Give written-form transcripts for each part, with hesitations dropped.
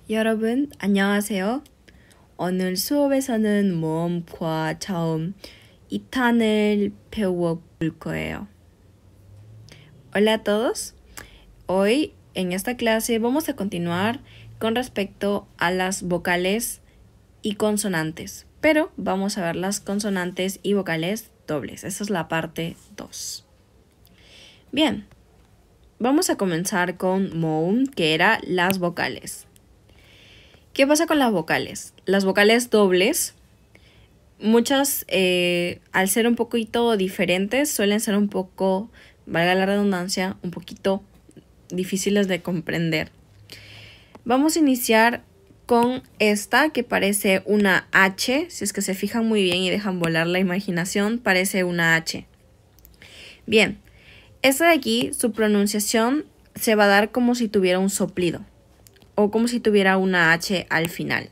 여러분, 안녕하세요. 오늘 수업에서는 모음과 자음 2탄을 배워볼 거예요. Hola a todos. Hoy en esta clase vamos a continuar con respecto a las vocales y consonantes, pero vamos a ver las consonantes y vocales dobles. Esa es la parte 2. Bien, vamos a comenzar con moum, que era las vocales. ¿Qué pasa con las vocales? Las vocales dobles, muchas al ser un poquito diferentes, suelen ser un poco, valga la redundancia, un poquito difíciles de comprender. Vamos a iniciar con esta que parece una H. Si es que se fijan muy bien y dejan volar la imaginación, parece una H. Bien, esta de aquí, su pronunciación se va a dar como si tuviera un soplido o como si tuviera una H al final.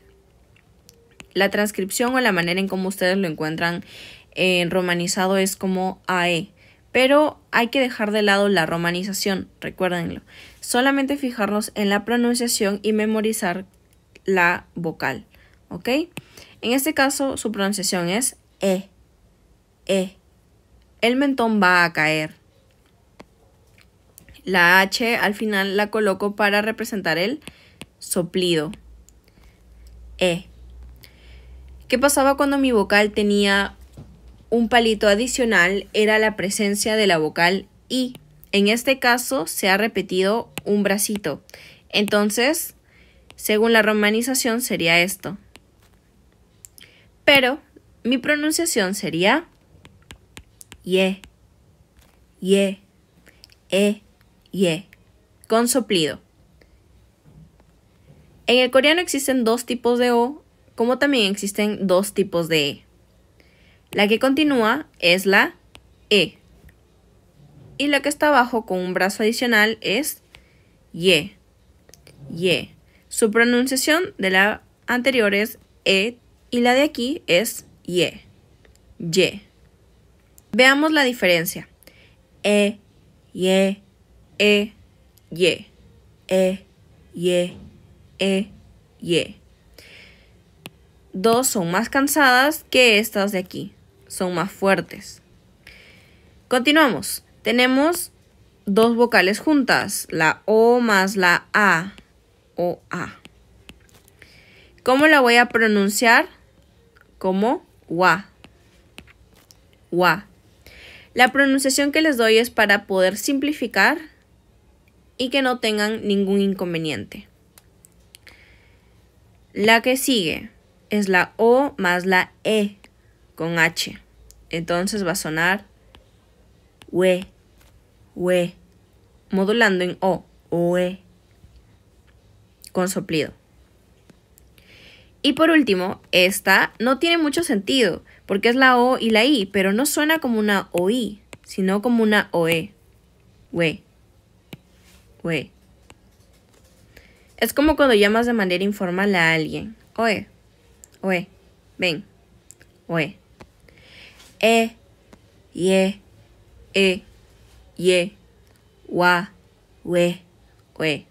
La transcripción o la manera en cómo ustedes lo encuentran en romanizado es como AE, pero hay que dejar de lado la romanización, recuérdenlo. Solamente fijarnos en la pronunciación y memorizar la vocal, ¿ok? En este caso su pronunciación es E. El mentón va a caer. La H al final la coloco para representar el soplido. E. ¿Qué pasaba cuando mi vocal tenía un palito adicional? Era la presencia de la vocal I. En este caso se ha repetido un bracito. Entonces, según la romanización sería esto. Pero mi pronunciación sería ye, ye, ye, con soplido. En el coreano existen dos tipos de O, como también existen dos tipos de E. La que continúa es la E. Y la que está abajo con un brazo adicional es ye, ye. Su pronunciación de la anterior es E y la de aquí es ye, ye. Veamos la diferencia. E, ye, ye, ye. Dos son más cansadas que estas de aquí. Son más fuertes. Continuamos. Tenemos dos vocales juntas. La O más la A. O A. ¿Cómo la voy a pronunciar? Como wa. Wa. La pronunciación que les doy es para poder simplificar y que no tengan ningún inconveniente. La que sigue es la O más la E con H. Entonces va a sonar we, we, modulando en O, oe, con soplido. Y por último, esta no tiene mucho sentido, porque es la O y la I, pero no suena como una OI, sino como una OE. We, we. Es como cuando llamas de manera informal a alguien. Oe, oe, ven, oe. Ye, ye, wa, we, we.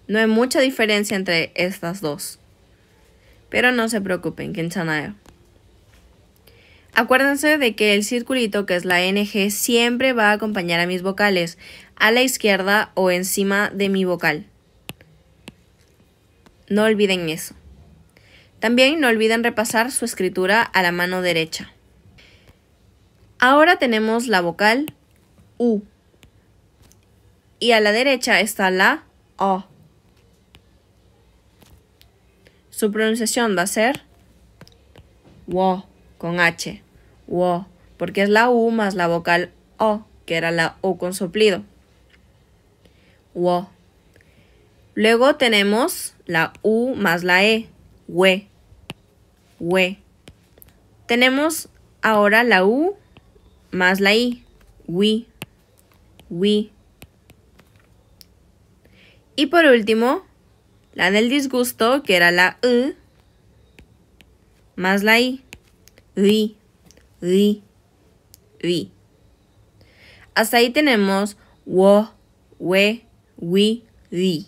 No hay mucha diferencia entre estas dos. Pero no se preocupen, 괜찮아요. Acuérdense de que el circulito, que es la NG, siempre va a acompañar a mis vocales a la izquierda o encima de mi vocal. No olviden eso. También no olviden repasar su escritura a la mano derecha. Ahora tenemos la vocal U. Y a la derecha está la O. Su pronunciación va a ser wo con H. Wo, porque es la U más la vocal O, que era la O con soplido. Wo. Luego tenemos la U más la E. We. We. Tenemos ahora la U más la I. We. We. Y por último, la del disgusto, que era la U más la I. Hasta ahí tenemos wo, we, wi, ri.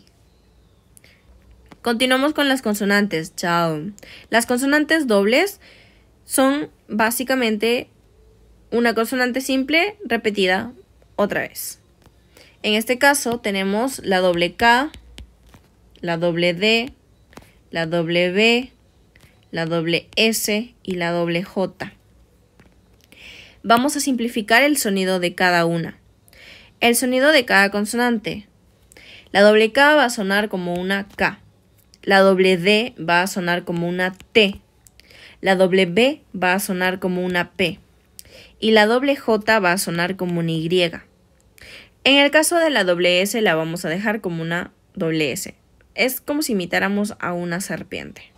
Continuamos con las consonantes. Chao. Las consonantes dobles son básicamente una consonante simple repetida otra vez. En este caso tenemos la doble K, la doble D, la doble B, la doble S y la doble J. Vamos a simplificar el sonido de cada una. El sonido de cada consonante. La doble K va a sonar como una K. La doble D va a sonar como una T. La doble B va a sonar como una P. Y la doble J va a sonar como una Y. En el caso de la doble S la vamos a dejar como una doble S. Es como si imitáramos a una serpiente.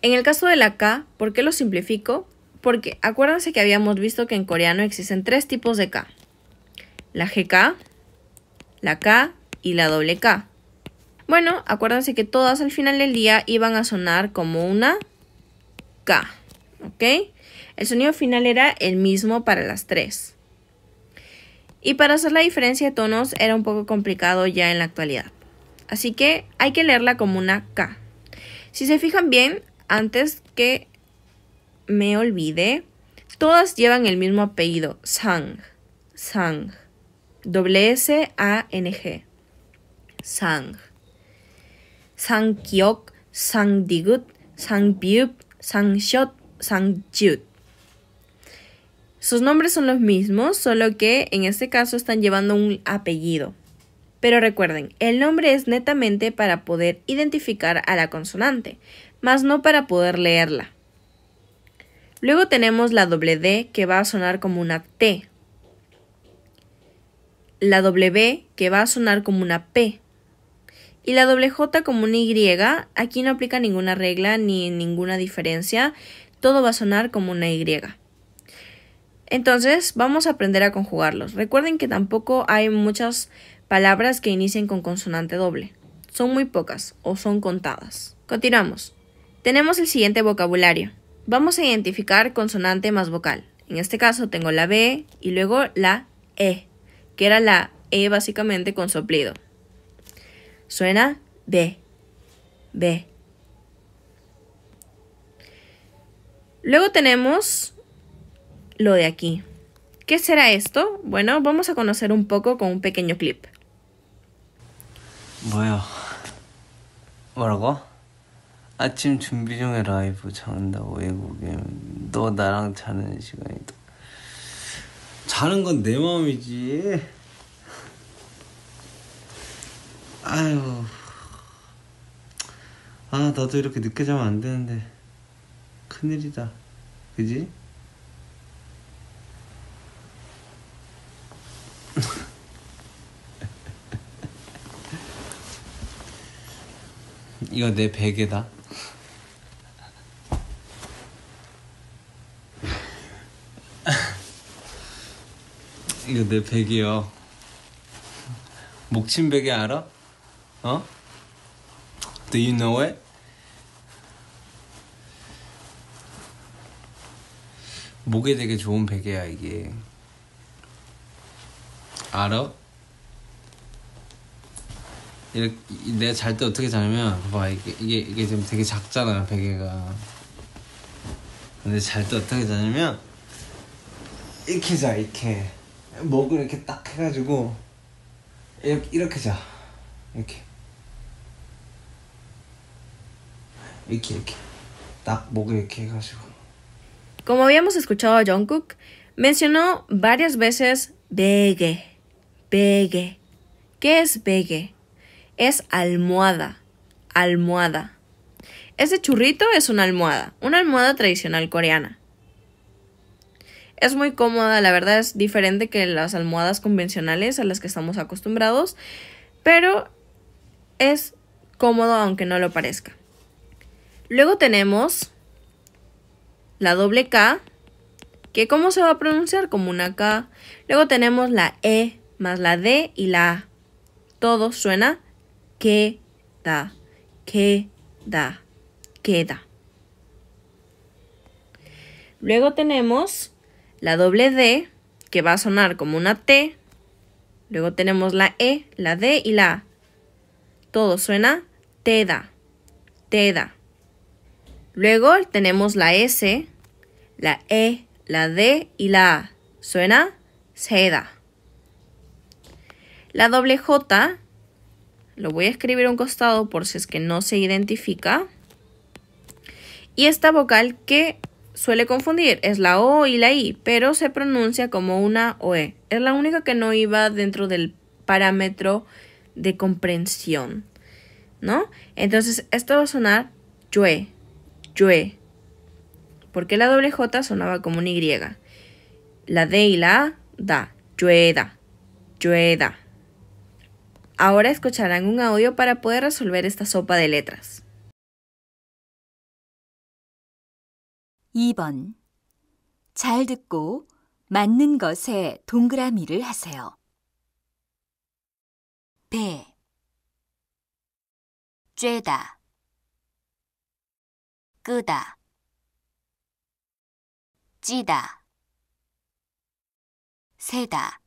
En el caso de la K, ¿por qué lo simplifico? Porque acuérdense que habíamos visto que en coreano existen 3 tipos de K. La GK, la K y la doble K. Bueno, acuérdense que todas al final del día iban a sonar como una K, ¿ok? El sonido final era el mismo para las 3. Y para hacer la diferencia de tonos era un poco complicado ya en la actualidad. Así que hay que leerla como una K. Si se fijan bien, antes que me olvide, todas llevan el mismo apellido, Sang, Sang, S-A-N-G, Sang. Sangkyok, Sangdigut, Sangbyup, Sangshot, Sangjut. Sus nombres son los mismos, solo que en este caso están llevando un apellido. Pero recuerden, el nombre es netamente para poder identificar a la consonante, más no para poder leerla. Luego tenemos la doble D, que va a sonar como una T. La doble B, que va a sonar como una P. Y la doble J como una Y. Aquí no aplica ninguna regla ni ninguna diferencia. Todo va a sonar como una Y. Entonces vamos a aprender a conjugarlos. Recuerden que tampoco hay muchas palabras que inicien con consonante doble. Son muy pocas o son contadas. Continuamos. Tenemos el siguiente vocabulario. Vamos a identificar consonante más vocal. En este caso tengo la B y luego la E, que era la E básicamente con soplido. Suena B, B. Luego tenemos lo de aquí. ¿Qué será esto? Bueno, vamos a conocer un poco con un pequeño clip. 뭐라고? 아침 준비 중에 라이브 잔다고 외국인. 너 나랑 자는 시간이다. 자는 건 내 마음이지. 아유. 아, 나도 이렇게 늦게 자면 안 되는데. 큰일이다. 그지? 이거 내 베개다. 이거 내 베개요. 목침 베개 알아? 어? Do you know it? 목에 되게 좋은 베개야 이게. 알아? 이렇게 내가 잘 때 어떻게 자냐면 봐봐 이게 지금 되게 작잖아 베개가. 근데 잘 때 어떻게 자냐면 이렇게 자 이렇게 목을 이렇게 딱 해가지고 이렇게 자 이렇게 딱 목을 이렇게 해가지고. Como habíamos escuchado a Jungkook, mencionó varias veces 베개, 베개. ¿Qué es 베개? Es almohada, almohada. Ese churrito es una almohada tradicional coreana. Es muy cómoda, la verdad es diferente que las almohadas convencionales a las que estamos acostumbrados, pero es cómodo aunque no lo parezca. Luego tenemos la doble K, que ¿cómo se va a pronunciar? Como una K. Luego tenemos la E más la D y la A. Todo suena queda, queda, queda. Luego tenemos la doble D, que va a sonar como una T. Luego tenemos la E, la D y la A. Todo suena teda, teda. Luego tenemos la S, la E, la D y la A. Suena seda. La doble J, lo voy a escribir a un costado por si es que no se identifica. Y esta vocal que suele confundir es la O y la I, pero se pronuncia como una OE. Es la única que no iba dentro del parámetro de comprensión, ¿no? Entonces esto va a sonar yue, yue. Porque la doble J sonaba como una Y. La D y la A, da, yueda, yueda. Ahora escucharán un audio para poder resolver esta sopa de letras. 2번. 잘 듣고 맞는 것에 동그라미를 하세요. 배, 쬐다, 끄다, 찌다, 세다,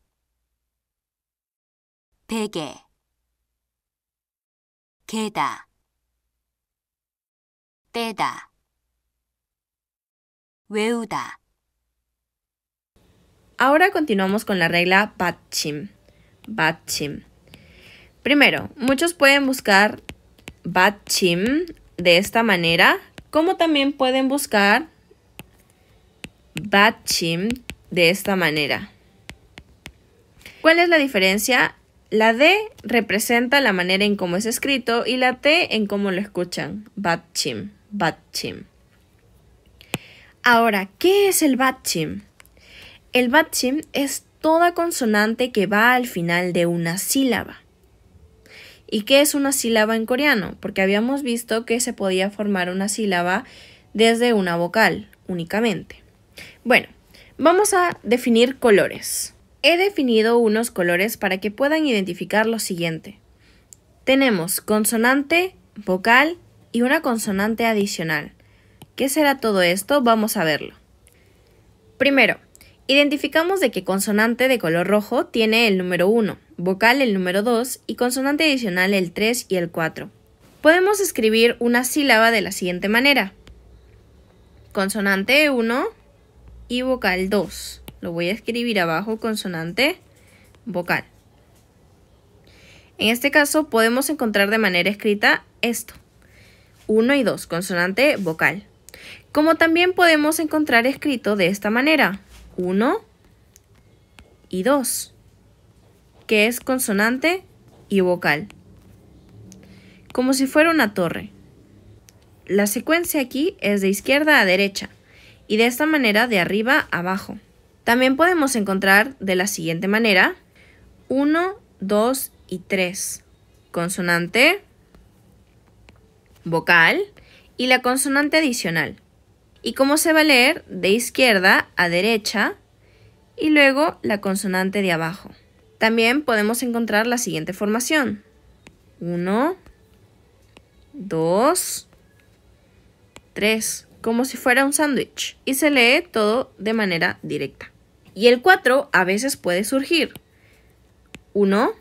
베개, 개다, 떼다, 외우다. Ahora continuamos con la regla 받침. 받침. Primero, muchos pueden buscar 받침 de esta manera, como también pueden buscar 받침 de esta manera. ¿Cuál es la diferencia? La D representa la manera en cómo es escrito y la T en cómo lo escuchan. 받침, 받침. Ahora, ¿qué es el 받침? El 받침 es toda consonante que va al final de una sílaba. ¿Y qué es una sílaba en coreano? Porque habíamos visto que se podía formar una sílaba desde una vocal únicamente. Bueno, vamos a definir colores. He definido unos colores para que puedan identificar lo siguiente. Tenemos consonante, vocal y una consonante adicional. ¿Qué será todo esto? Vamos a verlo. Primero, identificamos de que consonante de color rojo tiene el número 1, vocal el número 2 y consonante adicional el 3 y el 4. Podemos escribir una sílaba de la siguiente manera. Consonante 1 y vocal 2. Lo voy a escribir abajo, consonante, vocal. En este caso podemos encontrar de manera escrita esto. 1 y 2, consonante, vocal. Como también podemos encontrar escrito de esta manera. 1 y 2, que es consonante y vocal. Como si fuera una torre. La secuencia aquí es de izquierda a derecha y de esta manera de arriba a abajo. También podemos encontrar de la siguiente manera 1, 2 y 3, consonante, vocal y la consonante adicional. ¿Y cómo se va a leer? De izquierda a derecha y luego la consonante de abajo. También podemos encontrar la siguiente formación. 1, 2, 3, como si fuera un sándwich. Y se lee todo de manera directa. Y el 4 a veces puede surgir. 1,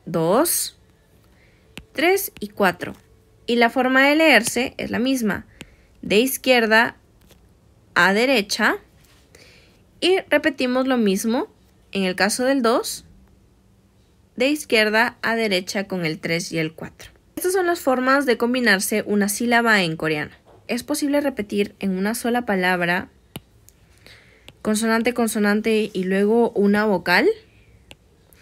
2, 3 y 4. Y la forma de leerse es la misma. De izquierda a derecha. Y repetimos lo mismo en el caso del 2. De izquierda a derecha con el 3 y el 4. Estas son las formas de combinarse una sílaba en coreano. Es posible repetir en una sola palabra consonante, consonante y luego una vocal.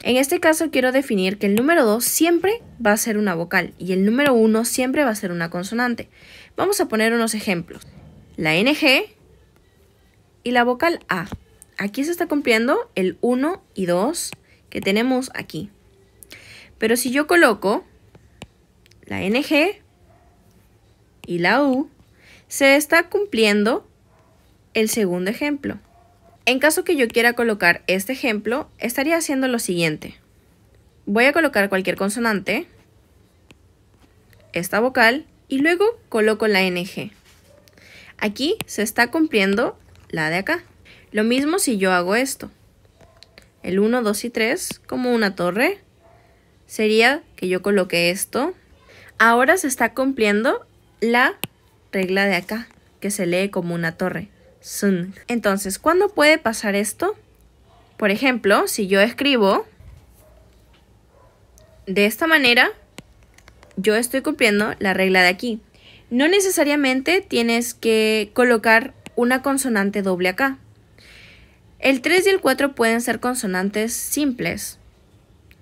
En este caso quiero definir que el número 2 siempre va a ser una vocal y el número 1 siempre va a ser una consonante. Vamos a poner unos ejemplos. La NG y la vocal A. Aquí se está cumpliendo el 1 y 2 que tenemos aquí. Pero si yo coloco la NG y la U, se está cumpliendo el segundo ejemplo. En caso que yo quiera colocar este ejemplo, estaría haciendo lo siguiente. Voy a colocar cualquier consonante, esta vocal, y luego coloco la NG. Aquí se está cumpliendo la de acá. Lo mismo si yo hago esto. El 1, 2 y 3 como una torre. Sería que yo coloque esto. Ahora se está cumpliendo la regla de acá, que se lee como una torre. Sun. Entonces, ¿cuándo puede pasar esto? Por ejemplo, si yo escribo de esta manera, yo estoy cumpliendo la regla de aquí. No necesariamente tienes que colocar una consonante doble acá. El 3 y el 4 pueden ser consonantes simples,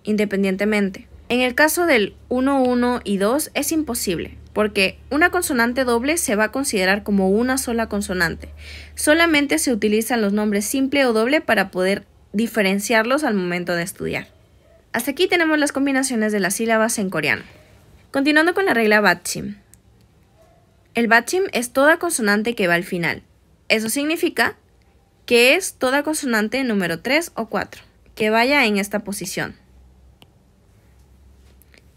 independientemente. En el caso del 1, 1 y 2 es imposible, porque una consonante doble se va a considerar como una sola consonante. Solamente se utilizan los nombres simple o doble para poder diferenciarlos al momento de estudiar. Hasta aquí tenemos las combinaciones de las sílabas en coreano. Continuando con la regla Batchim. El Batchim es toda consonante que va al final. Eso significa que es toda consonante número 3 o 4, que vaya en esta posición.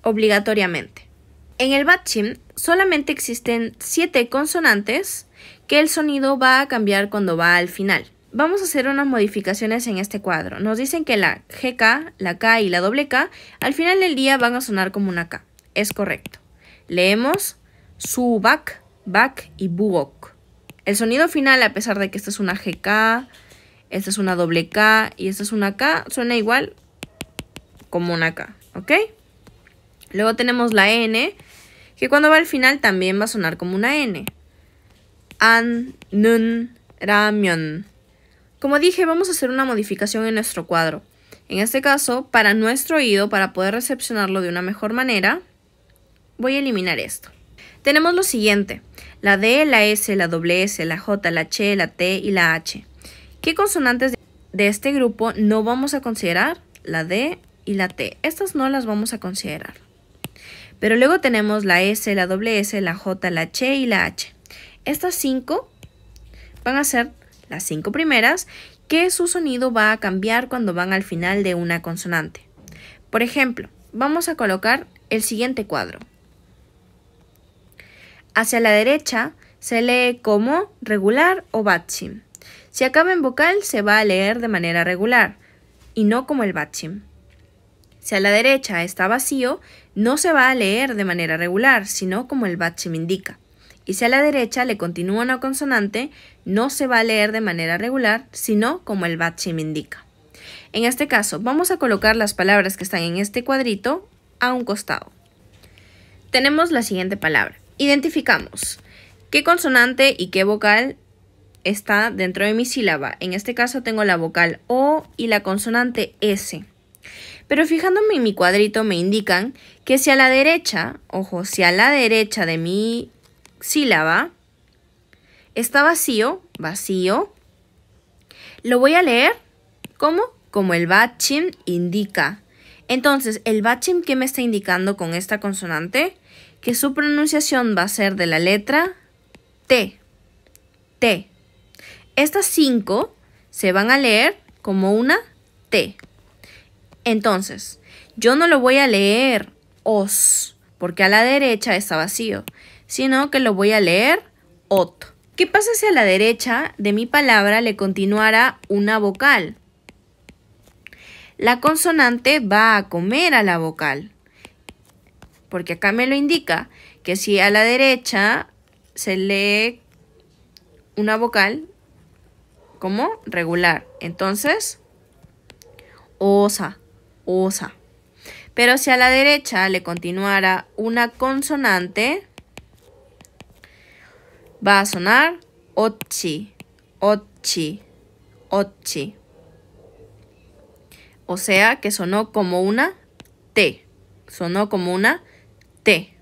Obligatoriamente. En el Batchim solamente existen 7 consonantes que el sonido va a cambiar cuando va al final. Vamos a hacer unas modificaciones en este cuadro. Nos dicen que la GK, la K y la doble K al final del día van a sonar como una K. Es correcto. Leemos subak, bak y buok. El sonido final, a pesar de que esta es una GK, esta es una doble K y esta es una K, suena igual como una K, ¿ok? Luego tenemos la N, que cuando va al final también va a sonar como una N. An, nun, ramyeon. Como dije, vamos a hacer una modificación en nuestro cuadro. En este caso, para nuestro oído, para poder recepcionarlo de una mejor manera, voy a eliminar esto. Tenemos lo siguiente: la D, la S, la doble S, la J, la Ch, la T y la H. ¿Qué consonantes de este grupo no vamos a considerar? La D y la T. Estas no las vamos a considerar. Pero luego tenemos la S, la doble S, la J, la Ch y la H. Estas 5 van a ser las 5 primeras que su sonido va a cambiar cuando van al final de una consonante. Por ejemplo, vamos a colocar el siguiente cuadro. Hacia la derecha se lee como regular o Batchim. Si acaba en vocal se va a leer de manera regular y no como el Batchim. Si a la derecha está vacío, no se va a leer de manera regular, sino como el Batchim indica. Y si a la derecha le continúa una consonante, no se va a leer de manera regular, sino como el Batchim indica. En este caso, vamos a colocar las palabras que están en este cuadrito a un costado. Tenemos la siguiente palabra. Identificamos qué consonante y qué vocal está dentro de mi sílaba. En este caso tengo la vocal O y la consonante S. Pero fijándome en mi cuadrito me indican que si a la derecha, ojo, si a la derecha de mi sílaba está vacío, lo voy a leer ¿cómo? Como el Batchim indica. Entonces, ¿el Batchim qué me está indicando con esta consonante? Que su pronunciación va a ser de la letra T. T. Estas 5 se van a leer como una T. Entonces, yo no lo voy a leer os, porque a la derecha está vacío, sino que lo voy a leer ot. ¿Qué pasa si a la derecha de mi palabra le continuara una vocal? La consonante va a comer a la vocal, porque acá me lo indica que si a la derecha se lee una vocal como regular, entonces osa, osa. Pero si a la derecha le continuara una consonante, va a sonar ochi, ochi, ochi. O sea que sonó como una T. Sonó como una T.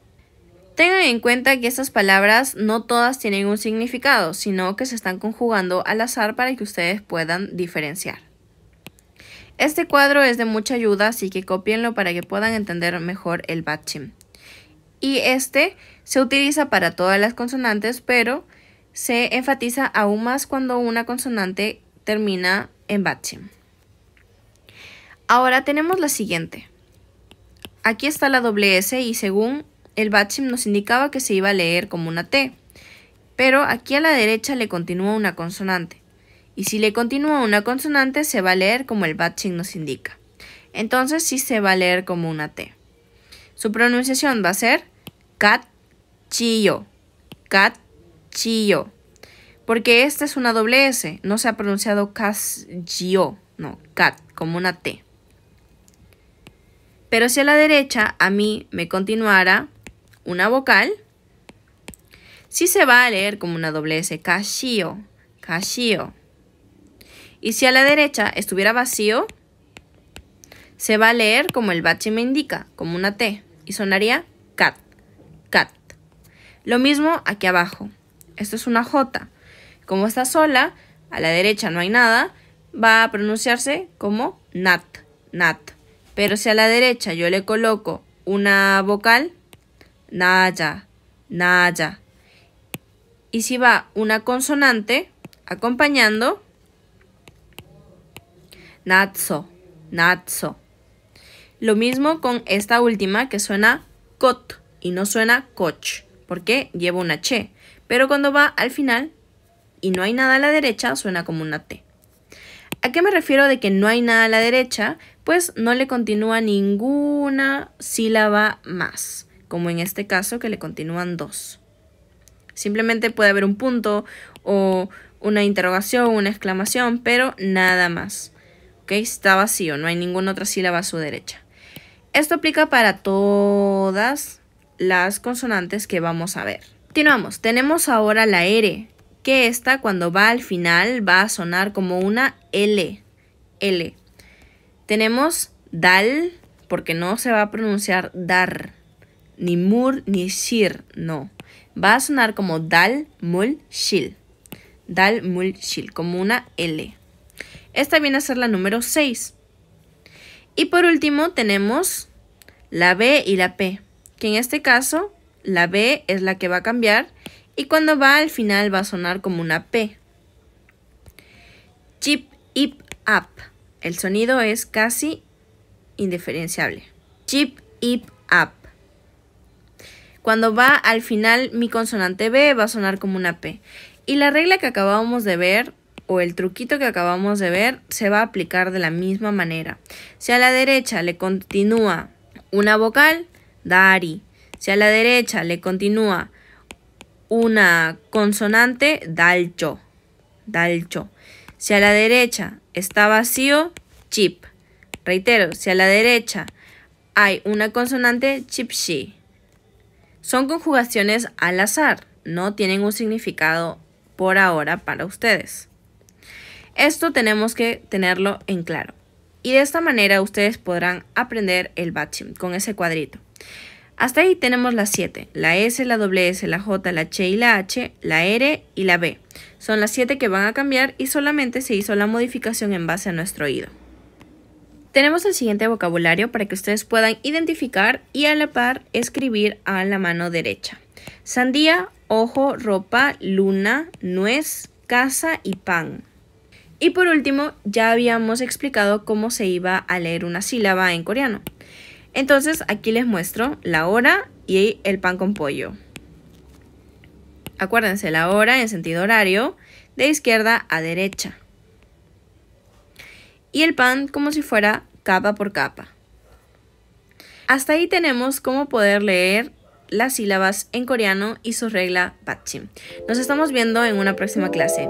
Tengan en cuenta que estas palabras no todas tienen un significado, sino que se están conjugando al azar para que ustedes puedan diferenciar. Este cuadro es de mucha ayuda, así que cópienlo para que puedan entender mejor el Batchim. Y este se utiliza para todas las consonantes, pero se enfatiza aún más cuando una consonante termina en Batchim. Ahora tenemos la siguiente. Aquí está la doble S y según el Batchim nos indicaba que se iba a leer como una T. Pero aquí a la derecha le continúa una consonante. Y si le continúa una consonante, se va a leer como el batching nos indica. Entonces sí se va a leer como una T. Su pronunciación va a ser cat-chillo, cat-chillo. Porque esta es una doble S, no se ha pronunciado cas-chillo, no, cat, como una T. Pero si a la derecha a mí me continuara una vocal, sí se va a leer como una doble S, cachillo, cachillo. Y si a la derecha estuviera vacío, se va a leer como el batching me indica, como una T. Y sonaría cat, cat. Lo mismo aquí abajo. Esto es una J. Como está sola, a la derecha no hay nada, va a pronunciarse como nat, nat. Pero si a la derecha yo le coloco una vocal, naya, naya. Y si va una consonante acompañando, natso, natso. Lo mismo con esta última que suena cot y no suena coch, porque lleva una che. Pero cuando va al final y no hay nada a la derecha, suena como una T. ¿A qué me refiero de que no hay nada a la derecha? Pues no le continúa ninguna sílaba más, como en este caso que le continúan 2. Simplemente puede haber un punto o una interrogación, una exclamación, pero nada más. ¿Ok? Está vacío, no hay ninguna otra sílaba a su derecha. Esto aplica para todas las consonantes que vamos a ver. Continuamos. Tenemos ahora la R, que esta cuando va al final va a sonar como una L. L. Tenemos dal, porque no se va a pronunciar dar, ni mur ni shir, no. Va a sonar como dal, mul, shil. Dal, mul, shil, como una L. Esta viene a ser la número 6. Y por último tenemos la B y la P, que en este caso la B es la que va a cambiar y cuando va al final va a sonar como una P. Chip, ip, up. El sonido es casi indiferenciable. Chip, ip, up. Cuando va al final mi consonante B va a sonar como una P. Y la regla que acabamos de ver, o el truquito que acabamos de ver, se va a aplicar de la misma manera. Si a la derecha le continúa una vocal, dari. Si a la derecha le continúa una consonante, dalcho, dalcho. Si a la derecha está vacío, chip. Reitero, si a la derecha hay una consonante, chipshi. Son conjugaciones al azar, no tienen un significado por ahora para ustedes. Esto tenemos que tenerlo en claro. Y de esta manera ustedes podrán aprender el batching con ese cuadrito. Hasta ahí tenemos las 7. La S, la doble S, la J, la Ch y la H, la R y la B. Son las 7 que van a cambiar y solamente se hizo la modificación en base a nuestro oído. Tenemos el siguiente vocabulario para que ustedes puedan identificar y a la par escribir a la mano derecha. Sandía, ojo, ropa, luna, nuez, casa y pan. Y por último, ya habíamos explicado cómo se iba a leer una sílaba en coreano. Entonces aquí les muestro la hora y el pan con pollo. Acuérdense, la hora en sentido horario, de izquierda a derecha. Y el pan como si fuera capa por capa. Hasta ahí tenemos cómo poder leer las sílabas en coreano y su regla batching. Nos estamos viendo en una próxima clase.